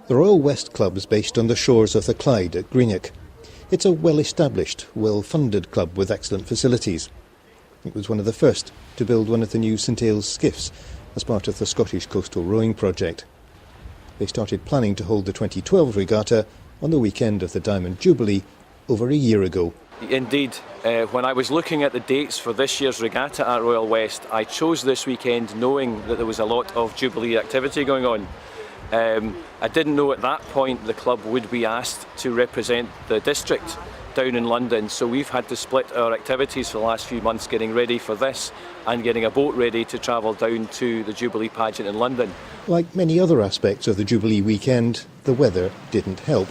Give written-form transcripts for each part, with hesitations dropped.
The Royal West Club is based on the shores of the Clyde at Greenock. It's a well-established, well-funded club with excellent facilities. It was one of the first to build one of the new St Ailes skiffs as part of the Scottish Coastal Rowing Project. They started planning to hold the 2012 regatta on the weekend of the Diamond Jubilee over a year ago. Indeed, when I was looking at the dates for this year's regatta at Royal West, I chose this weekend knowing that there was a lot of Jubilee activity going on. I didn't know at that point the club would be asked to represent the district down in London, so we've had to split our activities for the last few months getting ready for this and getting a boat ready to travel down to the Jubilee pageant in London. Like many other aspects of the Jubilee weekend, the weather didn't help.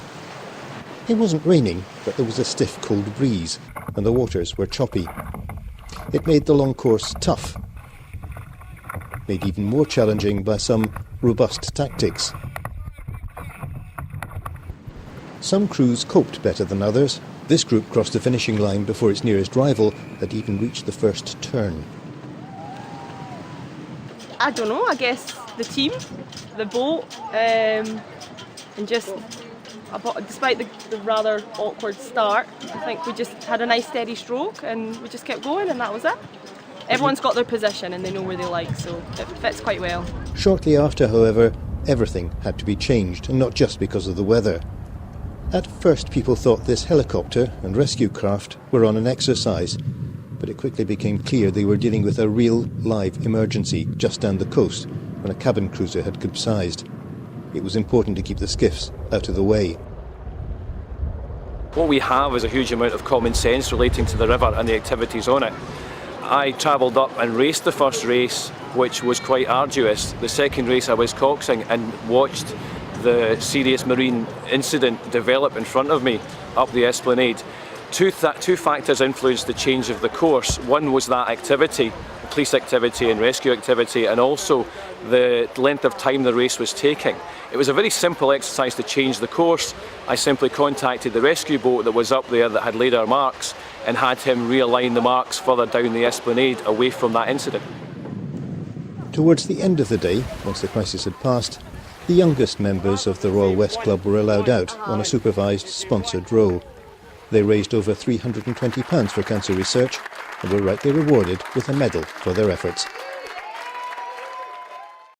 It wasn't raining, but there was a stiff cold breeze and the waters were choppy. It made the long course tough, made even more challenging by some robust tactics. Some crews coped better than others. This group crossed the finishing line before its nearest rival had even reached the first turn. I don't know, I guess the team, the boat, and just despite the rather awkward start, I think we just had a nice steady stroke and we just kept going and that was it. Everyone's got their position and they know where they like, so it fits quite well. Shortly after, however, everything had to be changed, and not just because of the weather. At first people thought this helicopter and rescue craft were on an exercise, but it quickly became clear they were dealing with a real, live emergency just down the coast when a cabin cruiser had capsized. It was important to keep the skiffs out of the way. What we have is a huge amount of common sense relating to the river and the activities on it. I travelled up and raced the first race, which was quite arduous. The second race I was coxing and watched the serious marine incident develop in front of me up the esplanade. Two factors influenced the change of the course. One was that activity, police activity and rescue activity, and also the length of time the race was taking. It was a very simple exercise to change the course. I simply contacted the rescue boat that was up there that had laid our marks and had him realign the marks further down the esplanade away from that incident. Towards the end of the day, once the crisis had passed, the youngest members of the Royal West Club were allowed out on a supervised, sponsored row. They raised over £320 for cancer research and were rightly rewarded with a medal for their efforts.